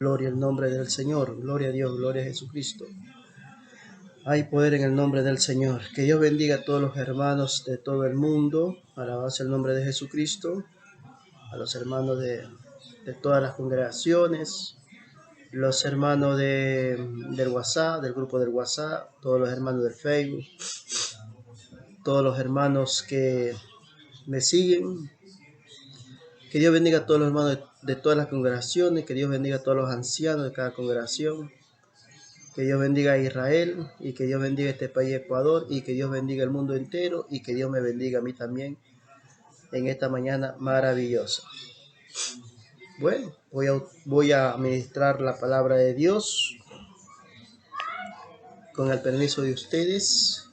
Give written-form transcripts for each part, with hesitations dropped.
Gloria al nombre del Señor, gloria a Dios, gloria a Jesucristo. Hay poder en el nombre del Señor. Que Dios bendiga a todos los hermanos de todo el mundo. Alabanza el nombre de Jesucristo. A los hermanos de todas las congregaciones, los hermanos del WhatsApp, del grupo del WhatsApp, todos los hermanos del Facebook, todos los hermanos que me siguen. Que Dios bendiga a todos los hermanos de todas las congregaciones, que Dios bendiga a todos los ancianos de cada congregación. Que Dios bendiga a Israel y que Dios bendiga este país Ecuador y que Dios bendiga el mundo entero y que Dios me bendiga a mí también en esta mañana maravillosa. Bueno, voy a ministrar la palabra de Dios con el permiso de ustedes,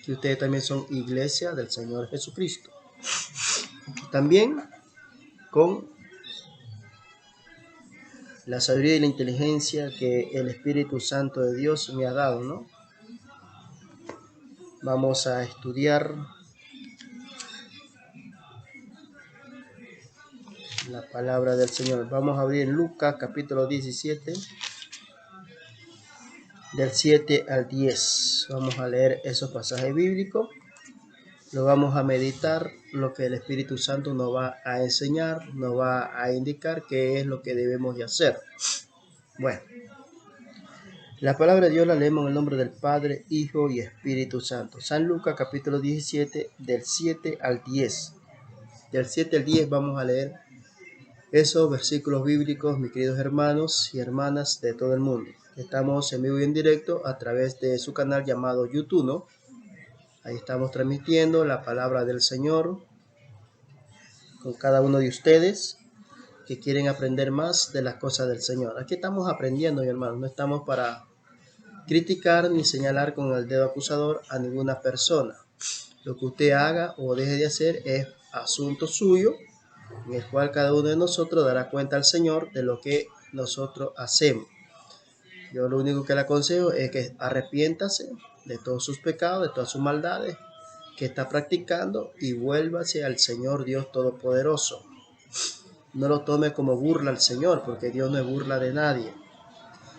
que ustedes también son iglesia del Señor Jesucristo. También con la sabiduría y la inteligencia que el Espíritu Santo de Dios me ha dado, ¿no? Vamos a estudiar la palabra del Señor. Vamos a abrir en Lucas capítulo 17, del 7 al 10. Vamos a leer esos pasajes bíblicos. Lo vamos a meditar, lo que el Espíritu Santo nos va a enseñar, nos va a indicar qué es lo que debemos de hacer. Bueno, la palabra de Dios la leemos en el nombre del Padre, Hijo y Espíritu Santo. San Lucas capítulo 17, del 7 al 10. Del 7 al 10 vamos a leer esos versículos bíblicos, mis queridos hermanos y hermanas de todo el mundo. Estamos en vivo y en directo a través de su canal llamado YouTube, ¿no? Ahí estamos transmitiendo la palabra del Señor con cada uno de ustedes que quieren aprender más de las cosas del Señor. Aquí estamos aprendiendo, mi hermano. No estamos para criticar ni señalar con el dedo acusador a ninguna persona. Lo que usted haga o deje de hacer es asunto suyo, en el cual cada uno de nosotros dará cuenta al Señor de lo que nosotros hacemos. Yo lo único que le aconsejo es que arrepiéntase de todos sus pecados, de todas sus maldades que está practicando y vuélvase al Señor Dios Todopoderoso. No lo tome como burla al Señor, porque Dios no es burla de nadie.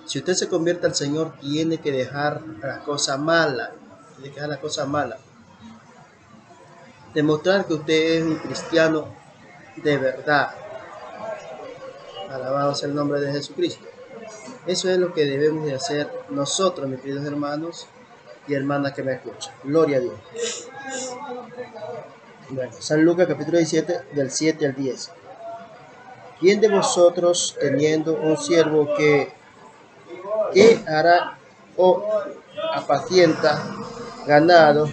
Si usted se convierte al Señor, tiene que dejar las cosas malas. Tiene que dejar las cosas malas. Demostrar que usted es un cristiano de verdad. Alabado sea el nombre de Jesucristo. Eso es lo que debemos de hacer nosotros, mis queridos hermanos y hermanas que me escuchan. Gloria a Dios. Bueno, San Lucas capítulo 17, del 7 al 10. ¿Quién de vosotros, teniendo un siervo que hará o apacienta ganado,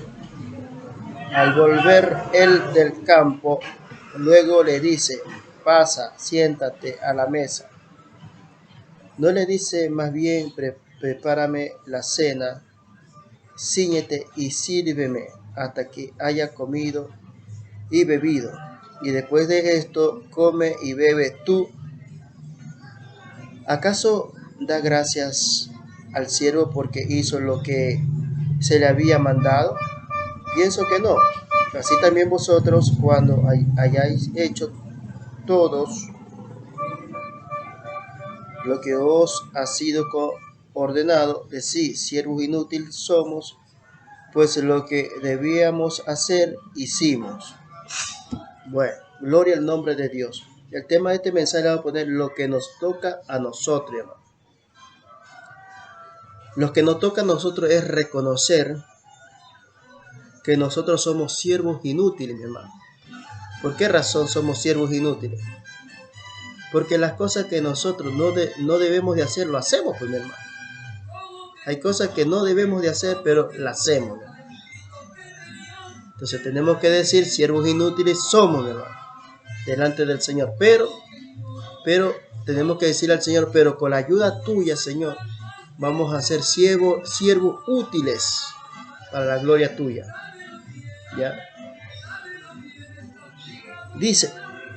al volver él del campo, luego le dice, pasa, siéntate a la mesa? ¿No le dice más bien, prepárame la cena, cíñete y sírveme hasta que haya comido y bebido, y después de esto come y bebe tú? ¿Acaso da gracias al siervo porque hizo lo que se le había mandado? Pienso que no. Así también vosotros, cuando hayáis hecho todos lo que os ha sido ordenado, decid, siervos inútiles somos, pues lo que debíamos hacer hicimos. Bueno, gloria al nombre de Dios. El tema de este mensaje va a poner lo que nos toca a nosotros, hermano. Lo que nos toca a nosotros es reconocer que nosotros somos siervos inútiles, mi hermano. ¿Por qué razón somos siervos inútiles? Porque las cosas que nosotros no debemos de hacer, lo hacemos, pues, mi hermano. Hay cosas que no debemos de hacer, pero las hacemos, mi hermano. Entonces tenemos que decir, siervos inútiles somos, mi hermano, delante del Señor. Pero tenemos que decir al Señor, pero con la ayuda tuya, Señor, vamos a ser siervos útiles para la gloria tuya. ¿Ya? Dice,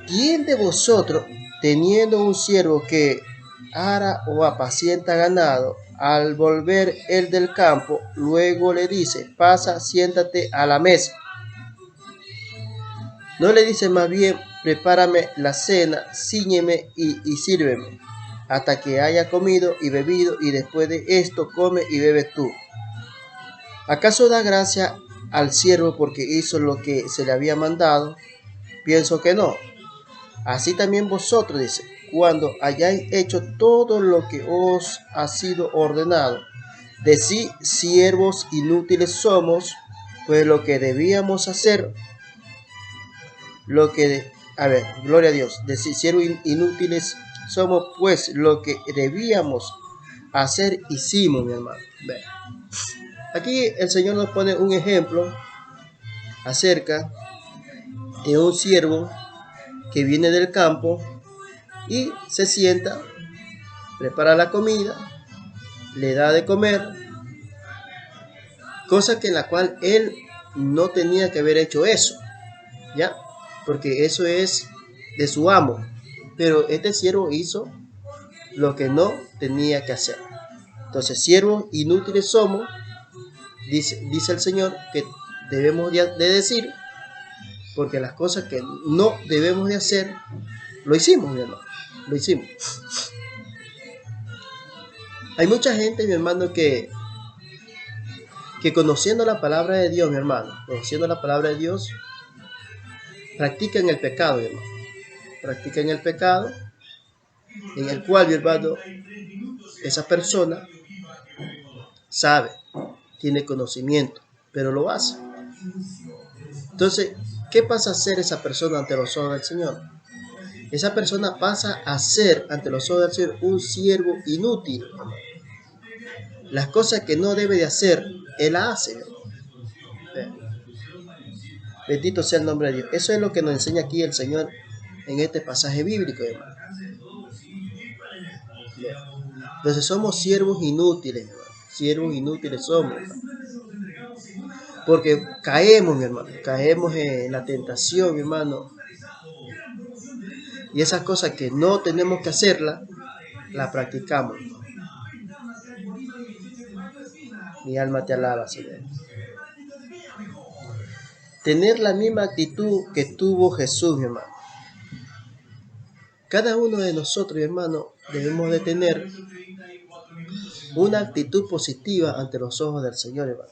¿quién de vosotros, teniendo un siervo que ara o apacienta ganado, al volver él del campo, luego le dice, pasa, siéntate a la mesa? ¿No le dice más bien, prepárame la cena, cíñeme y sírveme, hasta que haya comido y bebido, y después de esto come y bebe tú. ¿Acaso da gracia al siervo porque hizo lo que se le había mandado? Pienso que no. Así también vosotros, dice, cuando hayáis hecho todo lo que os ha sido ordenado, decid: siervos inútiles somos, pues lo que debíamos hacer, gloria a Dios, decid: siervos inútiles somos, pues lo que debíamos hacer hicimos, mi hermano. Ve. Aquí el Señor nos pone un ejemplo acerca de un siervo que viene del campo y se sienta, prepara la comida, le da de comer, cosa que en la cual él no tenía que haber hecho eso, ¿ya? Porque eso es de su amo. Pero este siervo hizo lo que no tenía que hacer. Entonces, siervos inútiles somos, dice el Señor, que debemos de decir, porque las cosas que no debemos de hacer, lo hicimos, mi hermano, lo hicimos. Hay mucha gente, mi hermano, que conociendo la palabra de Dios, mi hermano, conociendo la palabra de Dios, practican el pecado, mi hermano. Practican el pecado, en el cual, mi hermano, esa persona sabe, tiene conocimiento, pero lo hace. Entonces, ¿qué pasa a ser esa persona ante los ojos del Señor? Esa persona pasa a ser ante los ojos del Señor un siervo inútil. Las cosas que no debe de hacer, él las hace. Bendito sea el nombre de Dios. Eso es lo que nos enseña aquí el Señor en este pasaje bíblico, hermano. Entonces somos siervos inútiles, hermano. Siervos inútiles somos, hermano. Porque caemos, mi hermano. Caemos en la tentación, mi hermano. Y esas cosas que no tenemos que hacerlas, las practicamos. Mi alma te alaba, Señor. Tener la misma actitud que tuvo Jesús, mi hermano. Cada uno de nosotros, mi hermano, debemos de tener una actitud positiva ante los ojos del Señor, hermano.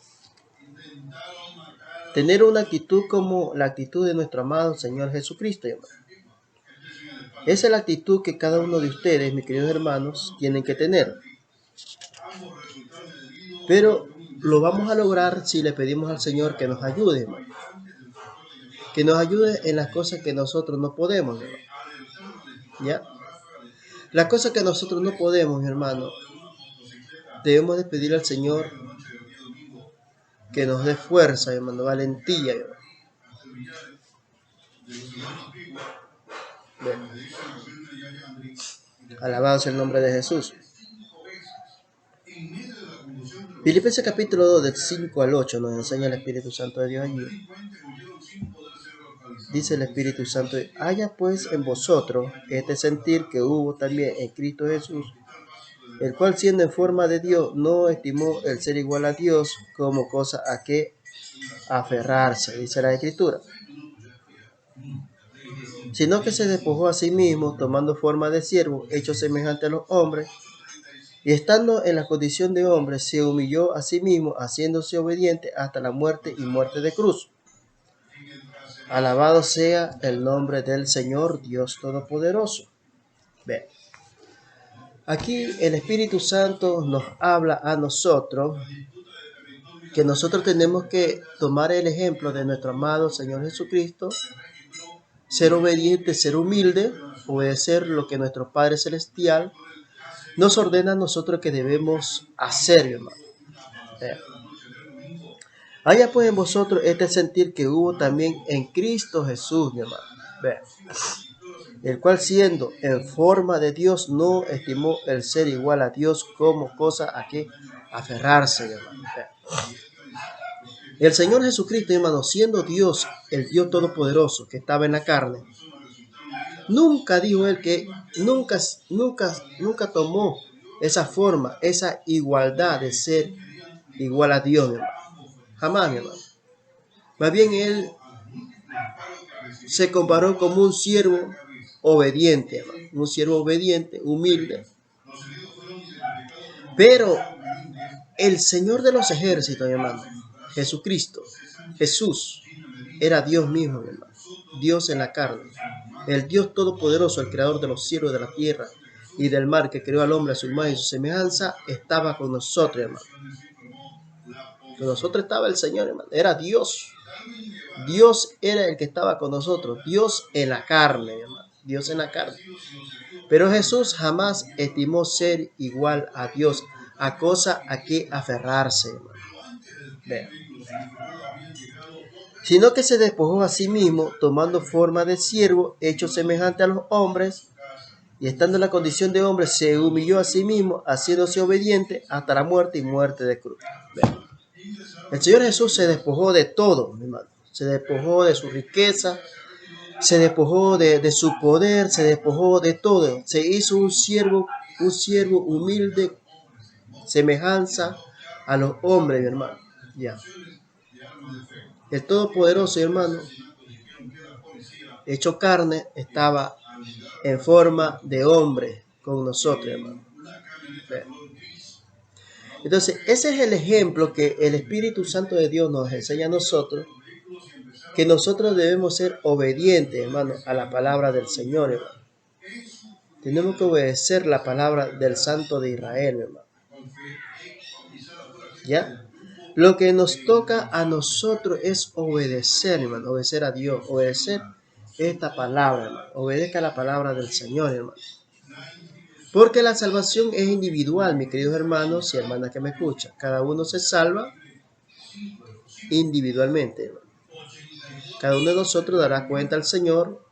Tener una actitud como la actitud de nuestro amado Señor Jesucristo, hermano. Esa es la actitud que cada uno de ustedes, mis queridos hermanos, tienen que tener. Pero lo vamos a lograr si le pedimos al Señor que nos ayude, hermano. Que nos ayude en las cosas que nosotros no podemos, hermano. ¿Ya? Las cosas que nosotros no podemos, mi hermano, debemos de pedir al Señor que nos dé fuerza, hermano, valentía, hermano. Bien. Alabado sea el nombre de Jesús. Filipenses capítulo 2, del 5 al 8, nos enseña el Espíritu Santo de Dios allí. Dice el Espíritu Santo: haya pues en vosotros este sentir que hubo también en Cristo Jesús, el cual, siendo en forma de Dios, no estimó el ser igual a Dios como cosa a que aferrarse, dice la Escritura, sino que se despojó a sí mismo, tomando forma de siervo, hecho semejante a los hombres, y estando en la condición de hombre, se humilló a sí mismo, haciéndose obediente hasta la muerte y muerte de cruz. Alabado sea el nombre del Señor Dios Todopoderoso. Bien. Aquí el Espíritu Santo nos habla a nosotros que nosotros tenemos que tomar el ejemplo de nuestro amado Señor Jesucristo, ser obediente, ser humilde, obedecer lo que nuestro Padre Celestial nos ordena a nosotros que debemos hacer, hermano. Haya pues en vosotros este sentir que hubo también en Cristo Jesús, mi hermano. El cual, siendo en forma de Dios, no estimó el ser igual a Dios como cosa a que aferrarse, hermano. El Señor Jesucristo, hermano, siendo Dios, el Dios Todopoderoso que estaba en la carne, nunca dijo él que nunca tomó esa forma, esa igualdad de ser igual a Dios, mi hermano. Jamás, mi hermano. Más bien él se comparó como un siervo obediente, hermano, un siervo obediente, humilde. Pero el Señor de los ejércitos, mi hermano, Jesucristo, Jesús, era Dios mismo, mi hermano, Dios en la carne, el Dios todopoderoso, el creador de los cielos y de la tierra y del mar, que creó al hombre a su imagen y su semejanza, estaba con nosotros, hermano. Con nosotros estaba el Señor, hermano, era Dios. Dios era el que estaba con nosotros, Dios en la carne, hermano, Dios en la carne. Pero Jesús jamás estimó ser igual a Dios, a cosa a que aferrarse, hermano. Vean. Sino que se despojó a sí mismo, tomando forma de siervo, hecho semejante a los hombres, y estando en la condición de hombre, se humilló a sí mismo, haciéndose obediente hasta la muerte y muerte de cruz. Vean. El Señor Jesús se despojó de todo, mi hermano. Se despojó de su riqueza, se despojó de su poder, se despojó de todo. Se hizo un siervo humilde, semejanza a los hombres, mi hermano. Ya. El Todopoderoso, hermano, hecho carne, estaba en forma de hombre con nosotros, hermano. Entonces, ese es el ejemplo que el Espíritu Santo de Dios nos enseña a nosotros, que nosotros debemos ser obedientes, hermano, a la palabra del Señor, hermano. Tenemos que obedecer la palabra del Santo de Israel, hermano. ¿Ya? Lo que nos toca a nosotros es obedecer, hermano, obedecer a Dios, obedecer esta palabra, hermano. Obedezca la palabra del Señor, hermano. Porque la salvación es individual, mis queridos hermanos y hermanas que me escuchan. Cada uno se salva individualmente, hermano. Cada uno de nosotros dará cuenta al Señor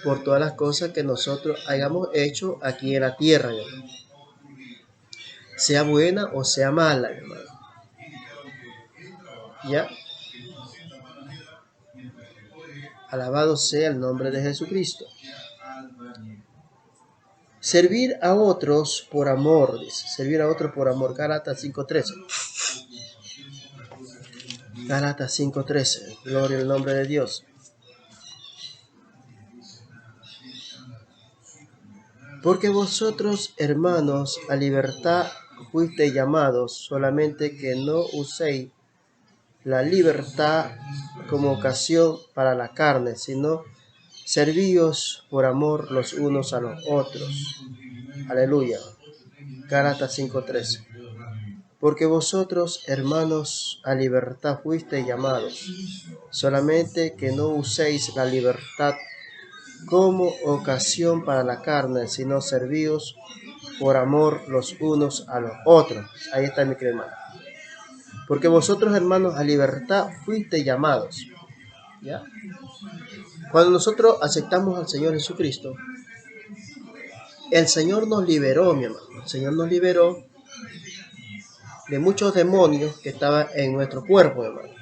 por todas las cosas que nosotros hayamos hecho aquí en la tierra, hermano. Sea buena o sea mala, hermano. ¿Ya? Alabado sea el nombre de Jesucristo. Servir a otros por amor, dice. Servir a otros por amor. Gálatas 5:13. Gálatas 5:13. Gloria al nombre de Dios. Porque vosotros, hermanos, a libertad fuisteis llamados, solamente que no uséis la libertad como ocasión para la carne, sino servíos por amor los unos a los otros. Aleluya. Gálatas 5:13. Porque vosotros, hermanos, a libertad fuisteis llamados, solamente que no uséis la libertad como ocasión para la carne, sino servíos por amor los unos a los otros. Ahí está mi querido hermano. Porque vosotros, hermanos, a libertad fuisteis llamados. ¿Ya? Cuando nosotros aceptamos al Señor Jesucristo, el Señor nos liberó, mi hermano. El Señor nos liberó de muchos demonios que estaban en nuestro cuerpo, hermano.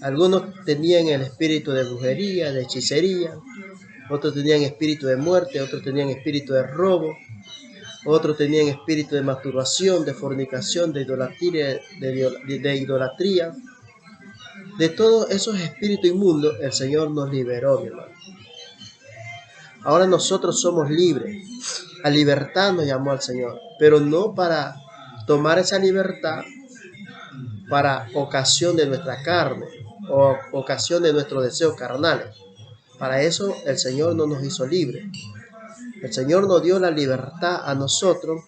Algunos tenían el espíritu de brujería, de hechicería, otros tenían espíritu de muerte, otros tenían espíritu de robo, otros tenían espíritu de masturbación, de fornicación, de idolatría, de idolatría. De todos esos espíritus inmundos, el Señor nos liberó, mi hermano. Ahora nosotros somos libres. A libertad nos llamó al Señor, pero no para tomar esa libertad para ocasión de nuestra carne o ocasión de nuestros deseos carnales. Para eso el Señor no nos hizo libres. El Señor nos dio la libertad a nosotros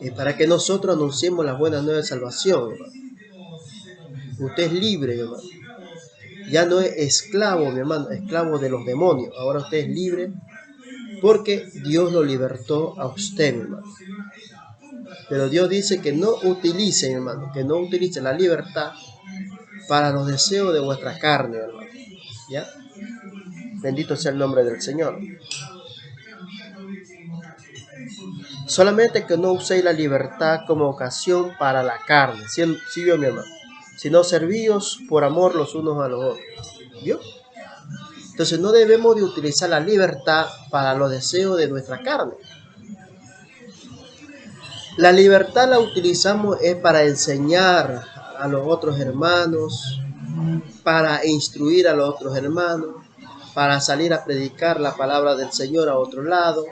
y para que nosotros anunciemos las buenas nuevas de salvación, hermano. Usted es libre, mi hermano. Ya no es esclavo, mi hermano, esclavo de los demonios. Ahora usted es libre porque Dios lo libertó a usted, mi hermano. Pero Dios dice que no utilice, mi hermano, que no utilice la libertad para los deseos de vuestra carne, hermano. ¿Ya? Bendito sea el nombre del Señor. Solamente que no uséis la libertad como ocasión para la carne. ¿Sí vio, mi hermano? Sino servíos por amor los unos a los otros. ¿Vio? Entonces no debemos de utilizar la libertad para los deseos de nuestra carne. La libertad la utilizamos es para enseñar a los otros hermanos, para instruir a los otros hermanos, para salir a predicar la palabra del Señor a otro lado.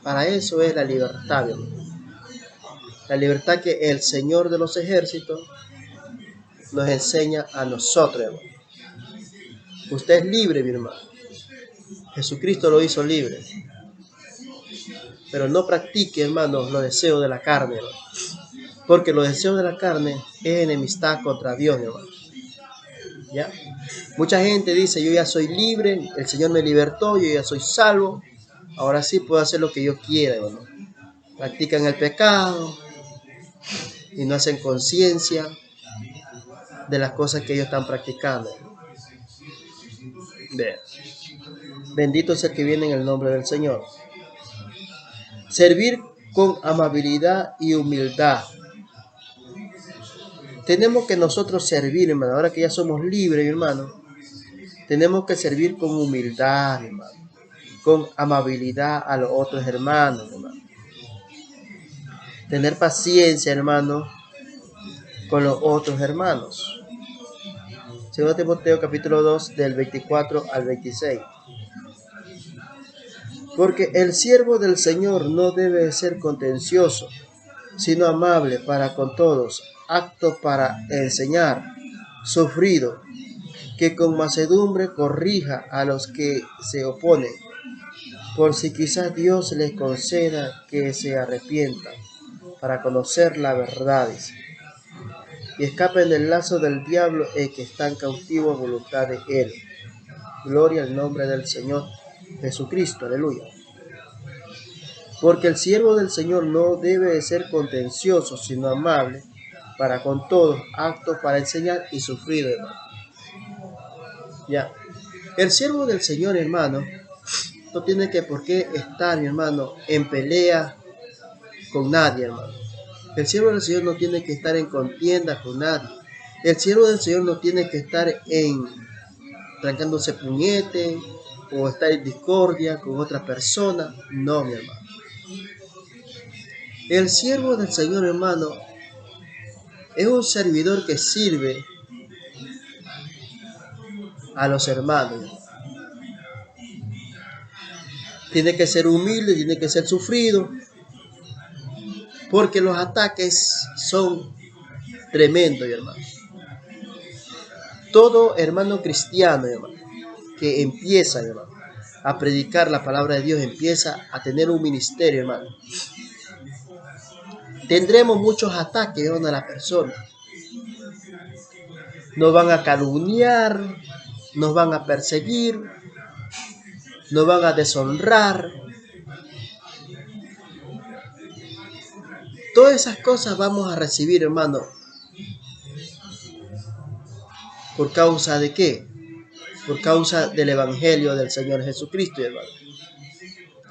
Para eso es la libertad, mi hermano. La libertad que el Señor de los ejércitos nos enseña a nosotros, hermano. Usted es libre, mi hermano. Jesucristo lo hizo libre. Pero no practique, hermano, los deseos de la carne, hermano. Porque los deseos de la carne es enemistad contra Dios, hermano. ¿Ya? Mucha gente dice, yo ya soy libre, el Señor me libertó, yo ya soy salvo, ahora sí puedo hacer lo que yo quiera, hermano. Practican el pecado y no hacen conciencia de las cosas que ellos están practicando. Vean. Bendito es el que viene en el nombre del Señor. Servir con amabilidad y humildad. Tenemos que nosotros servir, hermano. Ahora que ya somos libres, hermano, tenemos que servir con humildad, hermano. Con amabilidad a los otros hermanos, hermano. Tener paciencia, hermano, con los otros hermanos. 2 Timoteo capítulo 2 del 24 al 26. Porque el siervo del Señor no debe ser contencioso, sino amable para con todos, apto para enseñar, sufrido, que con mansedumbre corrija a los que se oponen, por si quizás Dios les conceda que se arrepientan para conocer la verdad, y escapen del lazo del diablo y que están cautivos a voluntad de él. Gloria al nombre del Señor Jesucristo, aleluya. Porque el siervo del Señor no debe de ser contencioso, sino amable para con todos, apto para enseñar y sufrido, hermano. Ya. El siervo del Señor, hermano, no tiene que por qué estar, mi hermano, en pelea con nadie, hermano. El siervo del Señor no tiene que estar en contienda con nadie. El siervo del Señor no tiene que estar en trancándose puñete o estar en discordia con otra persona. No, mi hermano. El siervo del Señor, hermano, es un servidor que sirve a los hermanos. Tiene que ser humilde, tiene que ser sufrido, porque los ataques son tremendos, hermano. Todo hermano cristiano, hermano, que empieza, hermano, a predicar la palabra de Dios, empieza a tener un ministerio, hermano. Tendremos muchos ataques, hermano, a la persona. Nos van a calumniar, nos van a perseguir, nos van a deshonrar. Todas esas cosas vamos a recibir, hermano. ¿Por causa de qué? Por causa del evangelio del Señor Jesucristo, hermano.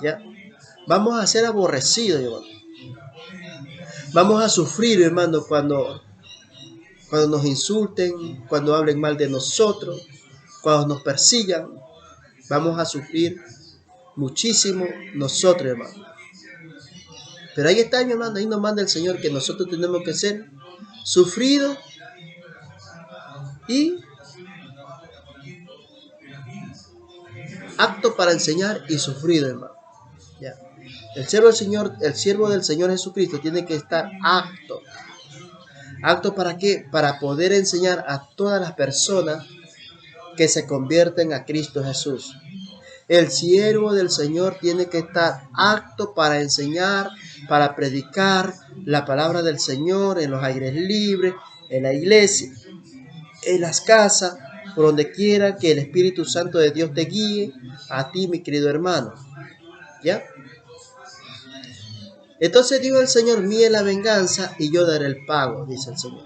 ¿Ya? Vamos a ser aborrecidos, hermano. Vamos a sufrir, hermano, cuando nos insulten, cuando hablen mal de nosotros, cuando nos persigan. Vamos a sufrir muchísimo nosotros, hermano. Pero ahí está, mi hermano, ahí nos manda el Señor que nosotros tenemos que ser sufridos y aptos para enseñar y sufridos, hermano. ¿Ya? El siervo del Señor Jesucristo tiene que estar apto. ¿Apto para qué? Para poder enseñar a todas las personas que se convierten a Cristo Jesús. El siervo del Señor tiene que estar apto para enseñar, para predicar la palabra del Señor en los aires libres, en la iglesia, en las casas, por donde quiera que el Espíritu Santo de Dios te guíe, a ti, mi querido hermano. ¿Ya? Entonces dijo el Señor, mía es la venganza y yo daré el pago, dice el Señor.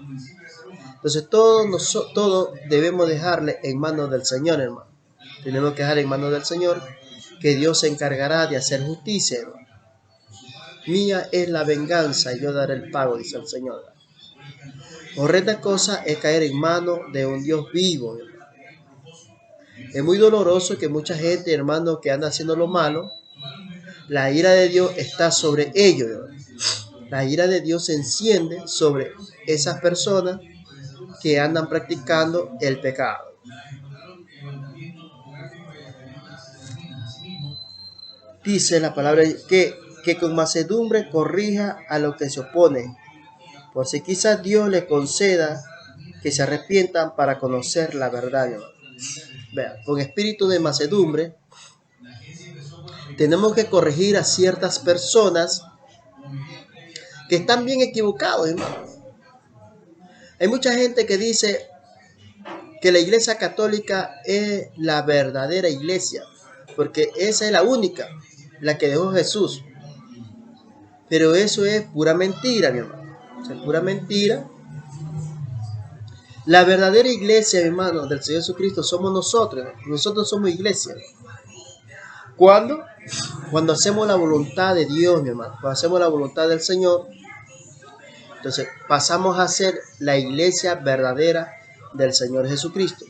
Entonces todo debemos dejarle en manos del Señor, hermano. Tenemos que dejar en manos del Señor, que Dios se encargará de hacer justicia, hermano. Mía es la venganza y yo daré el pago, dice el Señor. Horrenda cosa es caer en manos de un Dios vivo, hermano. Es muy doloroso que mucha gente, hermano, que anda haciendo lo malo, la ira de Dios está sobre ellos, hermano. La ira de Dios se enciende sobre esas personas que andan practicando el pecado. Dice la palabra que con mansedumbre corrija a los que se oponen, por si quizás Dios les conceda que se arrepientan para conocer la verdad. Vean, con espíritu de mansedumbre tenemos que corregir a ciertas personas que están bien equivocados, hermano. Hay mucha gente que dice que la iglesia católica es la verdadera iglesia, porque esa es la única, la que dejó Jesús. Pero eso es pura mentira, mi hermano. Eso es pura mentira. La verdadera iglesia, mi hermano, del Señor Jesucristo somos nosotros. Nosotros somos iglesia. ¿Cuándo? Cuando hacemos la voluntad de Dios, mi hermano. Cuando hacemos la voluntad del Señor, entonces pasamos a ser la iglesia verdadera del Señor Jesucristo.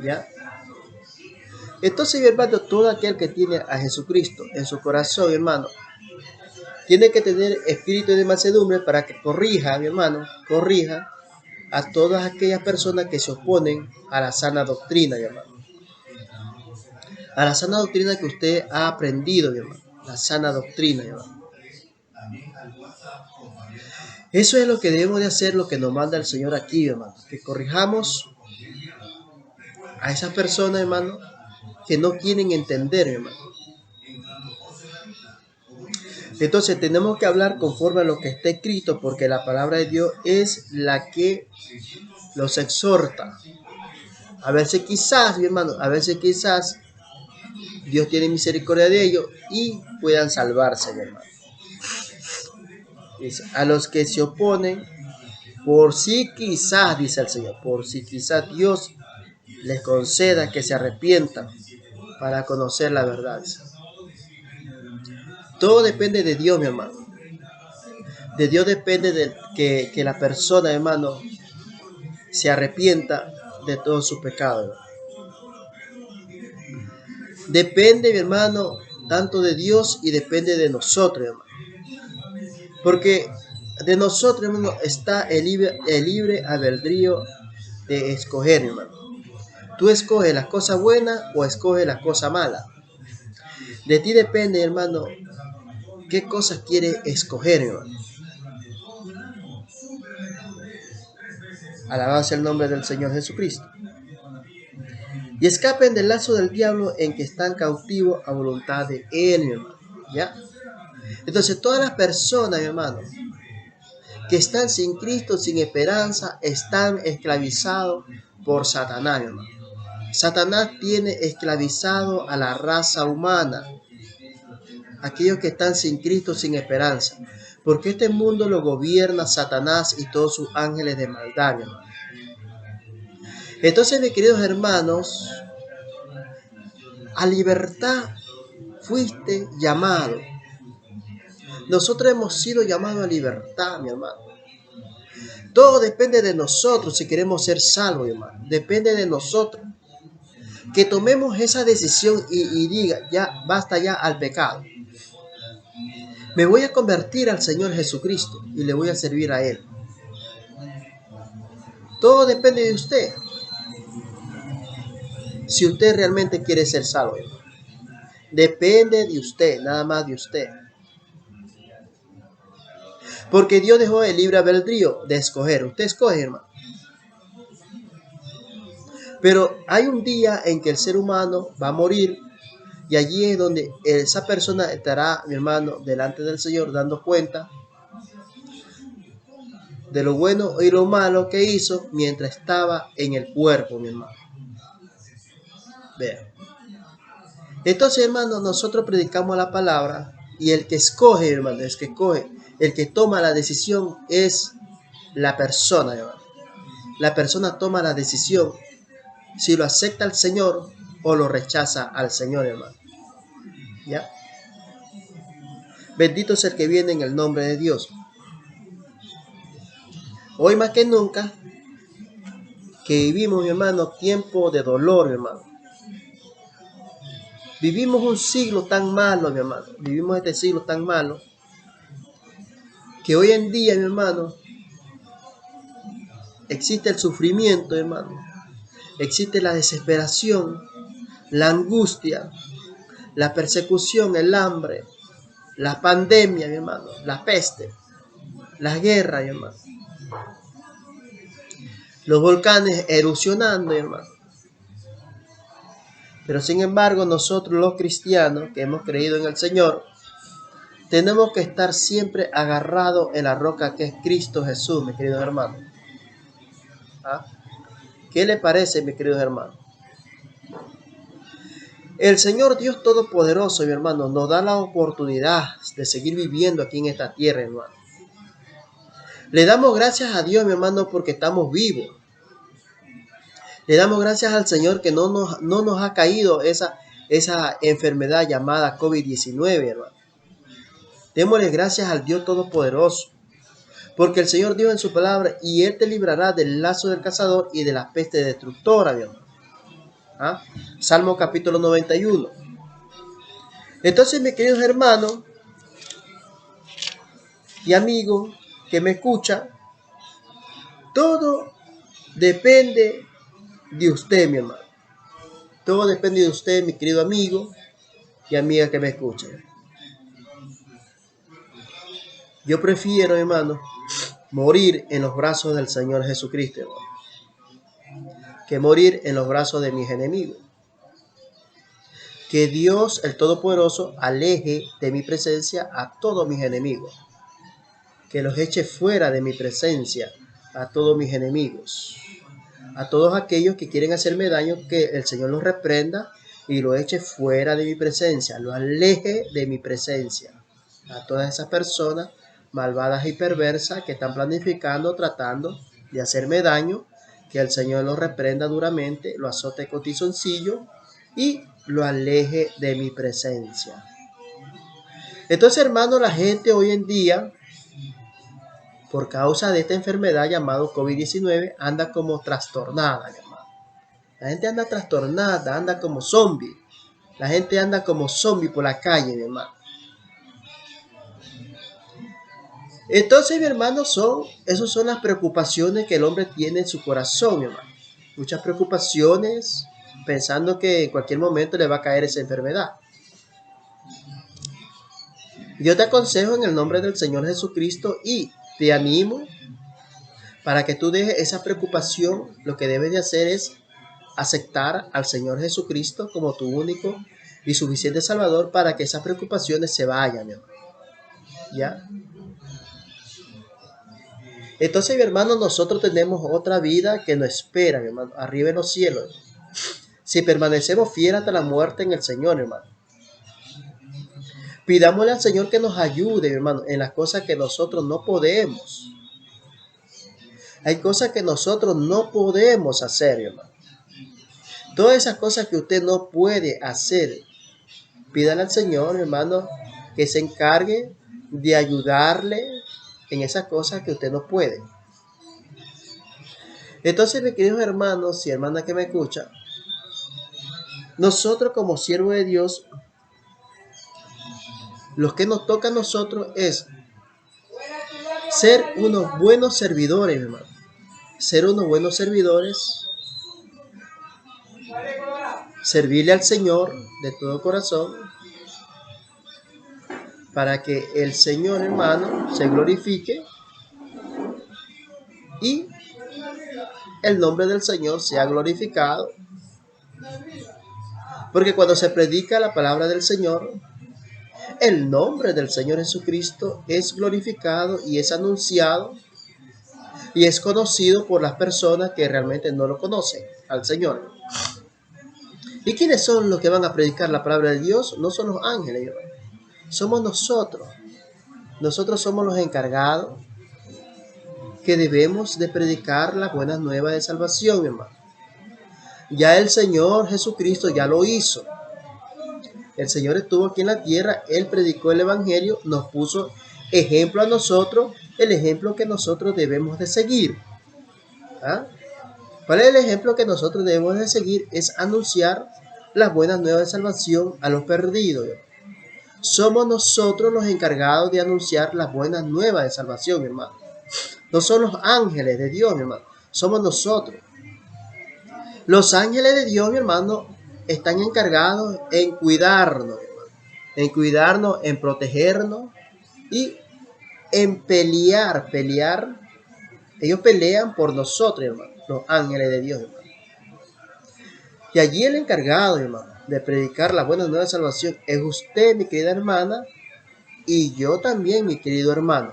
¿Ya? Entonces, mi hermano, todo aquel que tiene a Jesucristo en su corazón, mi hermano, tiene que tener espíritu de mansedumbre para que corrija, mi hermano, corrija a todas aquellas personas que se oponen a la sana doctrina, mi hermano. A la sana doctrina que usted ha aprendido, mi hermano. La sana doctrina, mi hermano. Eso es lo que debemos de hacer, lo que nos manda el Señor aquí, mi hermano. Que corrijamos a esas personas, hermano, que no quieren entender, mi hermano. Entonces tenemos que hablar conforme a lo que está escrito, porque la palabra de Dios es la que los exhorta. A veces quizás, mi hermano, a veces quizás Dios tiene misericordia de ellos y puedan salvarse, mi hermano. Dice, a los que se oponen, por si quizás, dice el Señor, por si quizás Dios les conceda que se arrepientan para conocer la verdad. Todo depende de Dios, mi hermano. De Dios depende de que la persona, hermano, se arrepienta de todo su pecado. Depende, mi hermano, tanto de Dios y depende de nosotros, hermano. Porque de nosotros, hermano, está el libre albedrío de escoger, hermano. Tú escoges las cosas buenas o escoges las cosas malas. De ti depende, hermano, qué cosas quieres escoger, hermano. Alabado sea el nombre del Señor Jesucristo. Y escapen del lazo del diablo en que están cautivos a voluntad de él, mi hermano. ¿Ya? Entonces todas las personas, mi hermano, que están sin Cristo, sin esperanza, están esclavizados por Satanás, mi hermano. Satanás tiene esclavizado a la raza humana, aquellos que están sin Cristo, sin esperanza, porque este mundo lo gobierna Satanás y todos sus ángeles de maldad, mi hermano. Entonces, mis queridos hermanos, a libertad fuiste llamado. Nosotros hemos sido llamados a libertad, mi hermano. Todo depende de nosotros si queremos ser salvos, mi hermano. Depende de nosotros. Que tomemos esa decisión y diga, ya, basta ya al pecado. Me voy a convertir al Señor Jesucristo y le voy a servir a Él. Todo depende de usted. Si usted realmente quiere ser salvo, hermano. Depende de usted, nada más de usted. Porque Dios dejó el libre albedrío de escoger. Usted escoge, hermano. Pero hay un día en que el ser humano va a morir y allí es donde esa persona estará, mi hermano, delante del Señor dando cuenta de lo bueno y lo malo que hizo mientras estaba en el cuerpo, mi hermano. Vean. Entonces, hermano, nosotros predicamos la palabra y el que escoge, hermano, es que escoge, el que toma la decisión es la persona, hermano. La persona toma la decisión si lo acepta al Señor o lo rechaza al Señor, hermano. ¿Ya? Bendito es el que viene en el nombre de Dios. Hoy más que nunca, que vivimos, mi hermano, tiempo de dolor, mi hermano. Vivimos un siglo tan malo, mi hermano. Vivimos este siglo tan malo que hoy en día, mi hermano, existe el sufrimiento, hermano. Existe la desesperación, la angustia, la persecución, el hambre, la pandemia, mi hermano, la peste, las guerras, mi hermano. Los volcanes erupcionando, mi hermano. Pero sin embargo, nosotros los cristianos que hemos creído en el Señor, tenemos que estar siempre agarrados en la roca que es Cristo Jesús, mi querido hermano. ¿Ah? ¿Qué le parece, mi querido hermano? El Señor Dios Todopoderoso, mi hermano, nos da la oportunidad de seguir viviendo aquí en esta tierra, hermano. Le damos gracias a Dios, mi hermano, porque estamos vivos. Le damos gracias al Señor que no nos ha caído esa enfermedad llamada COVID-19, hermano. Démosle gracias al Dios Todopoderoso, porque el Señor dijo en su palabra, y Él te librará del lazo del cazador y de la peste destructora, mi hermano. ¿Ah? Salmo capítulo 91. Entonces, mis queridos hermanos y amigos que me escuchan, todo depende de usted, mi hermano. Todo depende de usted, mi querido amigo y amiga que me escuchan. Yo prefiero, hermano, morir en los brazos del Señor Jesucristo, hermano, que morir en los brazos de mis enemigos. Que Dios, el Todopoderoso, aleje de mi presencia a todos mis enemigos. Que los eche fuera de mi presencia a todos mis enemigos. A todos aquellos que quieren hacerme daño, que el Señor los reprenda y lo eche fuera de mi presencia, lo aleje de mi presencia. A todas esas personas malvadas y perversas que están planificando, tratando de hacerme daño, que el Señor los reprenda duramente, lo azote con tizoncillo y lo aleje de mi presencia. Entonces, hermano, la gente hoy en día, por causa de esta enfermedad llamada COVID-19, anda como trastornada, hermano. La gente anda trastornada, anda como zombie. La gente anda como zombie por la calle, mi hermano. Entonces, mi hermano, esas son las preocupaciones que el hombre tiene en su corazón, mi hermano. Muchas preocupaciones, pensando que en cualquier momento le va a caer esa enfermedad. Yo te aconsejo en el nombre del Señor Jesucristo y te animo para que tú dejes esa preocupación. Lo que debes de hacer es aceptar al Señor Jesucristo como tu único y suficiente Salvador para que esas preocupaciones se vayan, mi hermano. ¿Ya? Entonces, mi hermano, nosotros tenemos otra vida que nos espera, mi hermano, arriba en los cielos. Si permanecemos fieles hasta la muerte en el Señor, hermano. Pidámosle al Señor que nos ayude, mi hermano, en las cosas que nosotros no podemos. Hay cosas que nosotros no podemos hacer, hermano. Todas esas cosas que usted no puede hacer, pídale al Señor, hermano, que se encargue de ayudarle en esas cosas que usted no puede. Entonces, mis queridos hermanos y hermanas que me escuchan, nosotros como siervos de Dios, lo que nos toca a nosotros es ser unos buenos servidores, hermano. Ser unos buenos servidores, servirle al Señor de todo corazón, para que el Señor, hermano, se glorifique y el nombre del Señor sea glorificado. Porque cuando se predica la palabra del Señor, el nombre del Señor Jesucristo es glorificado y es anunciado y es conocido por las personas que realmente no lo conocen al Señor. ¿Y quiénes son los que van a predicar la palabra de Dios? No son los ángeles, somos nosotros. Nosotros somos los encargados que debemos de predicar las buenas nuevas de salvación, mi hermano. Ya el Señor Jesucristo ya lo hizo. El Señor estuvo aquí en la tierra, Él predicó el Evangelio, nos puso ejemplo a nosotros, el ejemplo que nosotros debemos de seguir. ¿Ah? ¿Cuál es el ejemplo que nosotros debemos de seguir? Es anunciar las buenas nuevas de salvación a los perdidos. Somos nosotros los encargados de anunciar las buenas nuevas de salvación, mi hermano. No son los ángeles de Dios, mi hermano. somos nosotros. Los ángeles de Dios, mi hermano, están encargados en cuidarnos, en protegernos y en pelear. Ellos pelean por nosotros, hermano, los ángeles de Dios, hermano. Y allí el encargado, hermano, de predicar la buena nueva de salvación es usted, mi querida hermana, y yo también, mi querido hermano.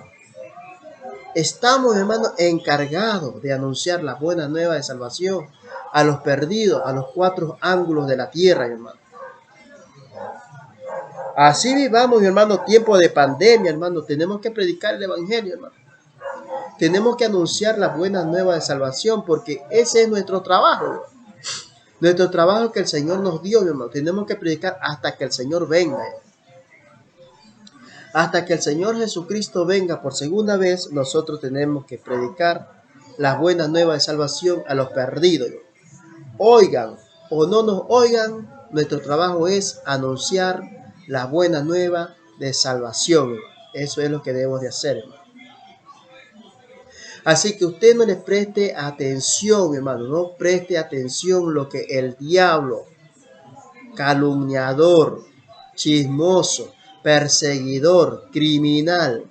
Estamos, hermano, encargados de anunciar la buena nueva de salvación a los perdidos, a los cuatro ángulos de la tierra, hermano. Así vivamos, mi hermano, tiempo de pandemia, hermano. Tenemos que predicar el evangelio, hermano. Tenemos que anunciar la buena nueva de salvación porque ese es nuestro trabajo, hermano. Nuestro trabajo que el Señor nos dio, mi hermano. Tenemos que predicar hasta que el Señor venga, hermano. Hasta que el Señor Jesucristo venga por segunda vez, nosotros tenemos que predicar las buenas nuevas de salvación a los perdidos. Oigan o no nos oigan, nuestro trabajo es anunciar la buena nueva de salvación. Eso es lo que debemos de hacer, hermano. Así que usted no le preste atención, hermano, no preste atención lo que el diablo, calumniador, chismoso, perseguidor, criminal,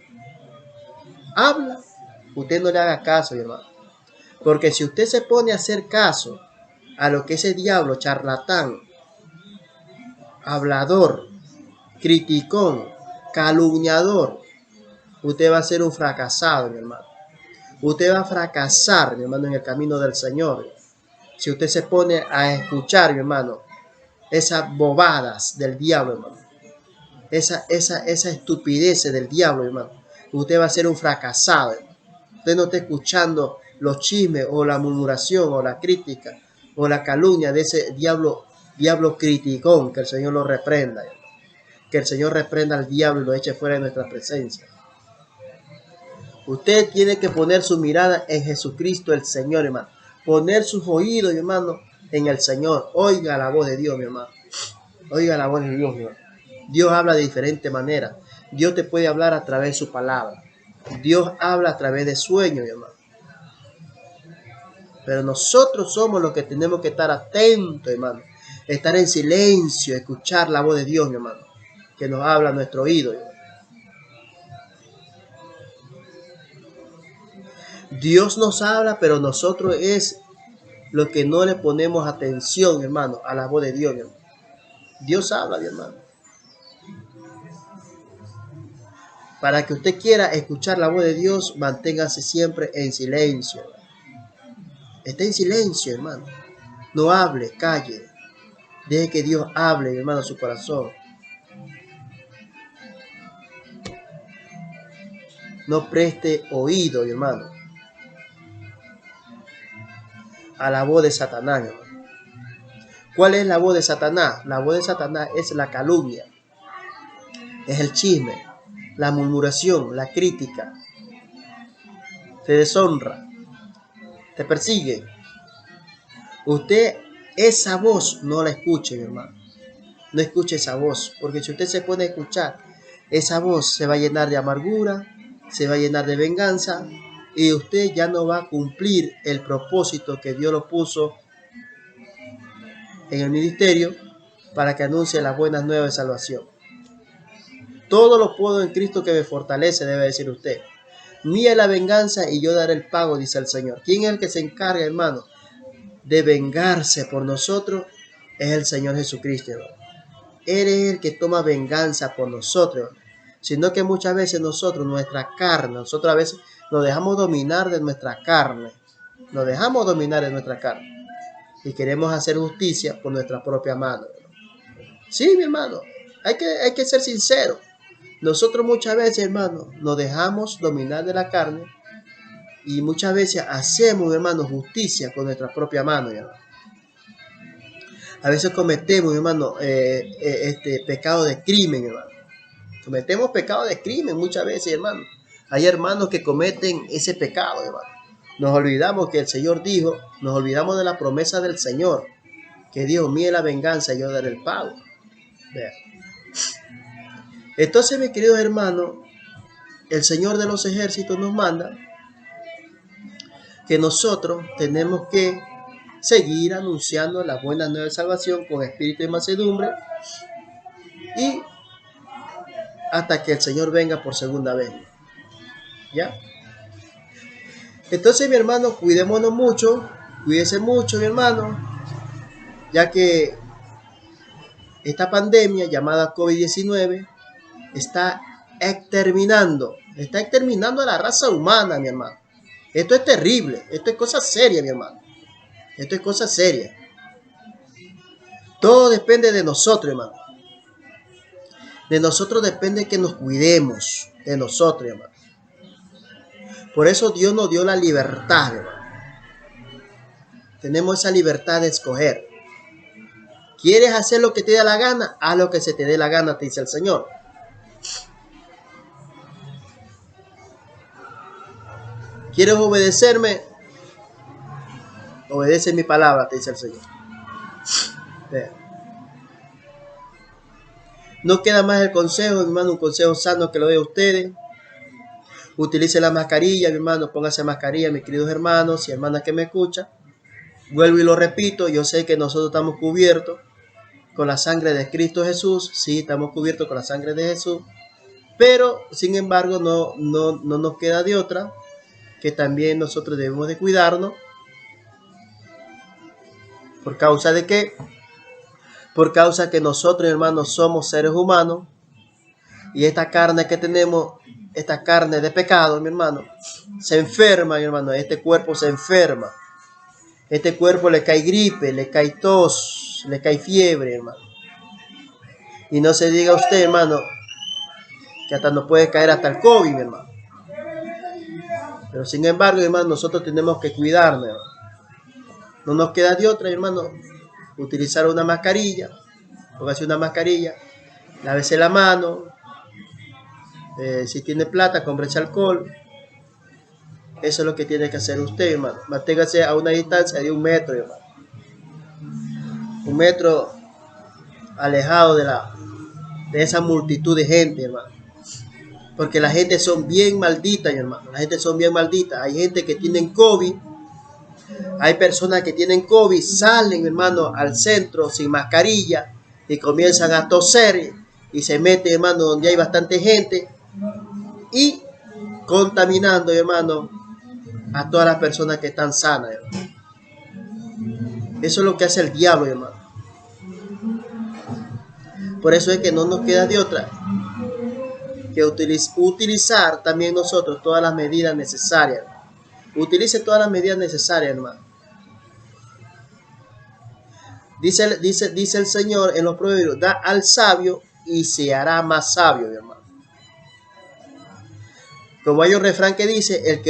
habla. Usted no le haga caso, hermano. Porque si usted se pone a hacer caso a lo que ese diablo, charlatán, hablador, criticón, calumniador, usted va a ser un fracasado, mi hermano. Usted va a fracasar, mi hermano, en el camino del Señor. Si usted se pone a escuchar, mi hermano, esas bobadas del diablo, hermano. Esa estupidez del diablo, hermano. Usted va a ser un fracasado, hermano. Usted no está escuchando los chismes o la murmuración o la crítica o la calumnia de ese diablo criticón. Que el Señor lo reprenda, hermano. Que el Señor reprenda al diablo y lo eche fuera de nuestra presencia. Usted tiene que poner su mirada en Jesucristo el Señor, hermano. Poner sus oídos, hermano, en el Señor. Oiga la voz de Dios, mi hermano. Oiga la voz de Dios, mi hermano. Dios habla de diferente manera. Dios te puede hablar a través de su palabra. Dios habla a través de sueños, mi hermano. Pero nosotros somos los que tenemos que estar atentos, hermano. Estar en silencio, escuchar la voz de Dios, mi hermano. Que nos habla a nuestro oído, hermano. Dios nos habla, pero nosotros es lo que no le ponemos atención, hermano, a la voz de Dios, hermano. Dios habla, mi hermano. Para que usted quiera escuchar la voz de Dios, manténgase siempre en silencio. Esté en silencio, hermano. No hable, calle. Deje que Dios hable, hermano, a su corazón. No preste oído, hermano, a la voz de Satanás, hermano. ¿Cuál es la voz de Satanás? La voz de Satanás es la calumnia, es el chisme, la murmuración, la crítica. Te deshonra, te persigue. Usted esa voz no la escuche, mi hermano. No escuche esa voz, porque si usted se pone a escuchar, esa voz se va a llenar de amargura, se va a llenar de venganza, y usted ya no va a cumplir el propósito que Dios lo puso en el ministerio para que anuncie las buenas nuevas de salvación. Todo lo puedo en Cristo que me fortalece, debe decir usted. Mía es la venganza y yo daré el pago, dice el Señor. ¿Quién es el que se encarga, hermano, de vengarse por nosotros? Es el Señor Jesucristo, hermano. Él es el que toma venganza por nosotros, sino que muchas veces nosotros, nuestra carne, nosotros a veces nos dejamos dominar de nuestra carne, y queremos hacer justicia por nuestra propia mano. Sí, mi hermano, hay que ser sincero. Nosotros muchas veces, hermano, nos dejamos dominar de la carne y muchas veces hacemos, hermano, justicia con nuestra propia mano, hermano. A veces cometemos, hermano, pecado de crimen, hermano. Cometemos pecado de crimen muchas veces, hermano. Hay hermanos que cometen ese pecado, hermano. Nos olvidamos que el Señor dijo, nos olvidamos de la promesa del Señor, que dijo, mía es la venganza y yo daré el pago. Vean. Entonces, mis queridos hermanos, el Señor de los ejércitos nos manda que nosotros tenemos que seguir anunciando las buenas nuevas de salvación con espíritu de mansedumbre y hasta que el Señor venga por segunda vez. ¿Ya? Entonces, mi hermano, cuidémonos mucho, cuídese mucho, mi hermano, ya que esta pandemia llamada COVID-19 está exterminando a la raza humana, mi hermano. Esto es terrible, esto es cosa seria, mi hermano. Esto es cosa seria. Todo depende de nosotros, hermano. De nosotros depende que nos cuidemos, de nosotros, hermano. Por eso Dios nos dio la libertad, hermano. Tenemos esa libertad de escoger. ¿Quieres hacer lo que te dé la gana? Haz lo que se te dé la gana, te dice el Señor. ¿Quieres obedecerme? Obedece mi palabra, te dice el Señor. No queda más el consejo, mi hermano, un consejo sano que lo doy a ustedes. Utilice la mascarilla, mi hermano, póngase mascarilla, mis queridos hermanos y hermanas que me escuchan. Vuelvo y lo repito, yo sé que nosotros estamos cubiertos con la sangre de Cristo Jesús. Sí, estamos cubiertos con la sangre de Jesús. Pero, sin embargo, no nos queda de otra, que también nosotros debemos de cuidarnos. ¿Por causa de qué? Por causa que nosotros, hermanos, somos seres humanos. Y esta carne que tenemos, esta carne de pecado, mi hermano, se enferma, mi hermano. Este cuerpo se enferma. Este cuerpo le cae gripe, le cae tos, le cae fiebre, hermano. Y no se diga usted, hermano, que hasta nos puede caer hasta el COVID, mi hermano. Pero sin embargo, hermano, nosotros tenemos que cuidarnos, hermano. No nos queda de otra, hermano, utilizar una mascarilla. Póngase una mascarilla, lávese la mano. Si tiene plata, cómprese alcohol. Eso es lo que tiene que hacer usted, hermano. Manténgase a una distancia de 1 metro, hermano. 1 metro alejado de esa multitud de gente, hermano. Porque la gente son bien malditas, hermano. La gente son bien malditas. Hay gente que tienen COVID. Hay personas que tienen COVID, salen, hermano, al centro sin mascarilla y comienzan a toser y se meten, hermano, donde hay bastante gente y contaminando, hermano, a todas las personas que están sanas, hermano. Eso es lo que hace el diablo, hermano. Por eso es que no nos queda de otra que utilizar también nosotros todas las medidas necesarias. Utilice todas las medidas necesarias, hermano. Dice el Señor en los proverbios, da al sabio y se hará más sabio, hermano. Como hay un refrán que dice, el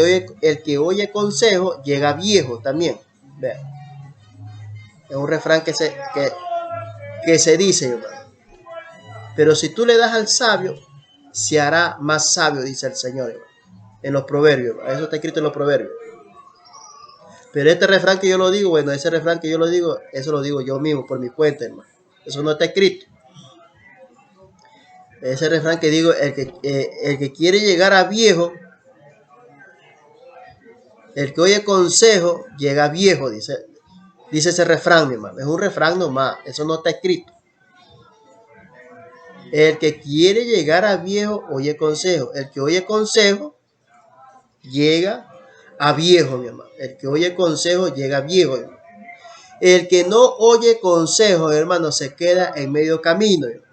que oye consejo llega viejo también. Vean. Es un refrán que se dice, hermano. Pero si tú le das al sabio, se hará más sabio, dice el Señor, hermano. En los proverbios, hermano. Eso está escrito en los proverbios. Pero este refrán que yo lo digo, bueno, ese refrán que yo lo digo, eso lo digo yo mismo por mi cuenta, hermano. Eso no está escrito. Ese refrán que digo, el que quiere llegar a viejo, el que oye consejo, llega viejo, dice ese refrán, mi hermano. Es un refrán nomás, eso no está escrito. El que quiere llegar a viejo, oye consejo. El que oye consejo, llega a viejo, mi hermano. El que oye consejo, llega a viejo, hermano. El que no oye consejo, hermano, se queda en medio camino, hermano.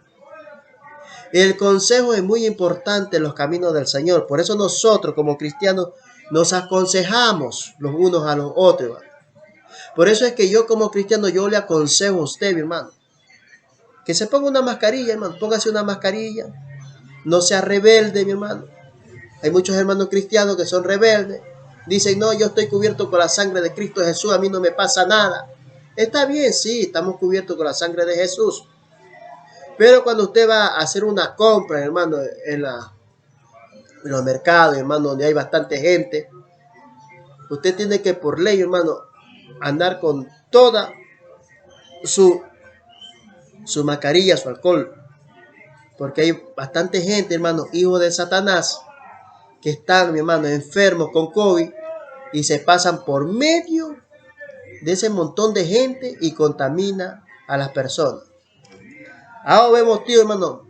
El consejo es muy importante en los caminos del Señor. Por eso nosotros como cristianos nos aconsejamos los unos a los otros, hermano. Por eso es que yo como cristiano, yo le aconsejo a usted, mi hermano, que se ponga una mascarilla, hermano. Póngase una mascarilla. No sea rebelde, mi hermano. Hay muchos hermanos cristianos que son rebeldes. Dicen, no, yo estoy cubierto con la sangre de Cristo Jesús, a mí no me pasa nada. Está bien, sí, estamos cubiertos con la sangre de Jesús. Pero cuando usted va a hacer una compra, hermano, en los mercados, hermano, donde hay bastante gente, usted tiene que, por ley, hermano, andar con toda su mascarilla, su alcohol. Porque hay bastante gente, hermano, hijos de Satanás, que están, mi hermano, enfermos con COVID y se pasan por medio de ese montón de gente y contamina a las personas. Ahora vemos, tío, hermano,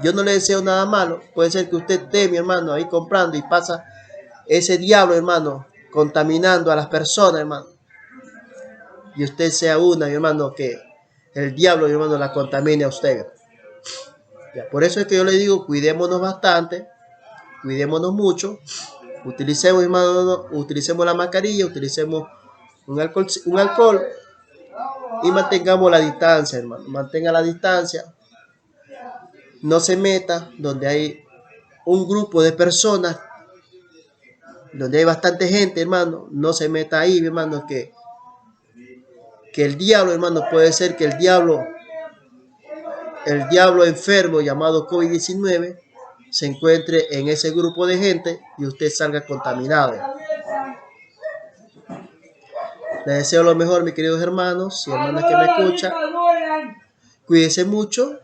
yo no le deseo nada malo. Puede ser que usted esté, mi hermano, ahí comprando y pasa ese diablo, hermano, contaminando a las personas, hermano. Y usted sea una, mi hermano, que el diablo, mi hermano, la contamine a usted. Ya, por eso es que yo le digo, cuidémonos bastante, cuidémonos mucho, utilicemos, hermano, utilicemos la mascarilla, utilicemos un alcohol y mantengamos la distancia, hermano. Mantenga la distancia. No se meta donde hay un grupo de personas, donde hay bastante gente, hermano. No se meta ahí, mi hermano, que el diablo, hermano, puede ser que el diablo enfermo llamado COVID-19 se encuentre en ese grupo de gente y usted salga contaminado. Les deseo lo mejor, mis queridos hermanos y hermanas que me escuchan. Cuídense mucho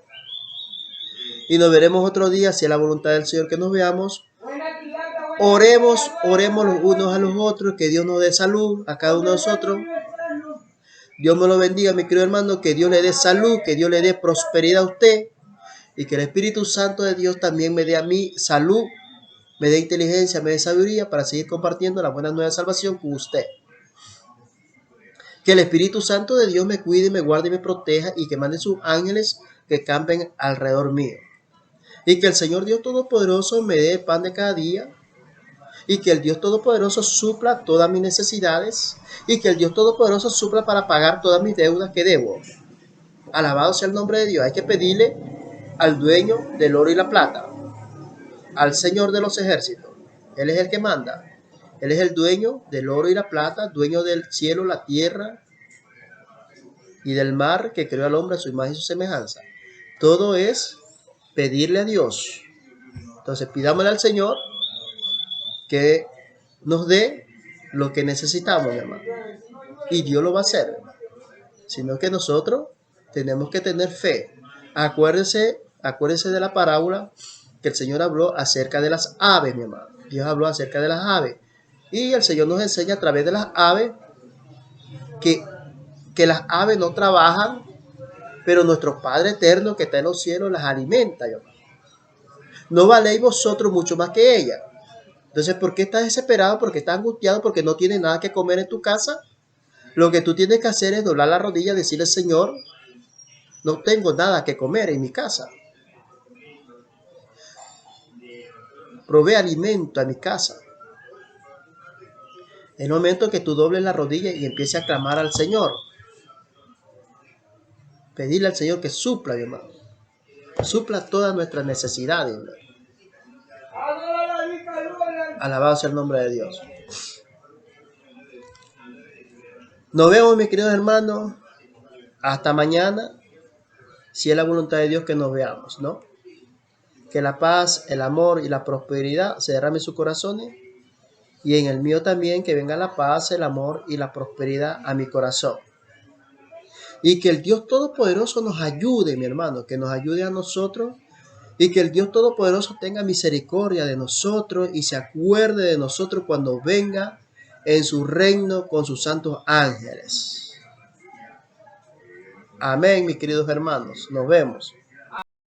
y nos veremos otro día, si es la voluntad del Señor que nos veamos. Oremos los unos a los otros, que Dios nos dé salud a cada uno de nosotros. Dios me lo bendiga, mi querido hermano, que Dios le dé salud, que Dios le dé prosperidad a usted y que el Espíritu Santo de Dios también me dé a mí salud, me dé inteligencia, me dé sabiduría para seguir compartiendo la buena nueva de salvación con usted. Que el Espíritu Santo de Dios me cuide, me guarde y me proteja y que mande sus ángeles que campen alrededor mío. Y que el Señor Dios Todopoderoso me dé el pan de cada día. Y que el Dios Todopoderoso supla todas mis necesidades. Y que el Dios Todopoderoso supla para pagar todas mis deudas que debo. Alabado sea el nombre de Dios. Hay que pedirle al dueño del oro y la plata, al Señor de los ejércitos. Él es el que manda. Él es el dueño del oro y la plata, dueño del cielo, la tierra y del mar, que creó al hombre a su imagen y su semejanza. Todo es pedirle a Dios. Entonces pidámosle al Señor que nos dé lo que necesitamos, mi hermano. Y Dios lo va a hacer. Sino que nosotros tenemos que tener fe. Acuérdese de la parábola que el Señor habló acerca de las aves, mi hermano. Dios habló acerca de las aves. Y el Señor nos enseña a través de las aves que las aves no trabajan, pero nuestro Padre eterno que está en los cielos las alimenta, mi hermano. ¿No valéis vosotros mucho más que ella? Entonces, ¿por qué estás desesperado? ¿Por qué estás angustiado? ¿Porque no tienes nada que comer en tu casa? Lo que tú tienes que hacer es doblar la rodilla y decirle, Señor, no tengo nada que comer en mi casa. Provee alimento a mi casa. Es el momento que tú dobles la rodilla y empieces a clamar al Señor. Pedirle al Señor que supla, mi hermano. Supla todas nuestras necesidades. Alabado sea el nombre de Dios. Nos vemos, mis queridos hermanos. Hasta mañana. Si es la voluntad de Dios que nos veamos, ¿no? Que la paz, el amor y la prosperidad se derramen en sus corazones. Y en el mío también, que venga la paz, el amor y la prosperidad a mi corazón. Y que el Dios Todopoderoso nos ayude, mi hermano, que nos ayude a nosotros. Y que el Dios Todopoderoso tenga misericordia de nosotros y se acuerde de nosotros cuando venga en su reino con sus santos ángeles. Amén, mis queridos hermanos. Nos vemos.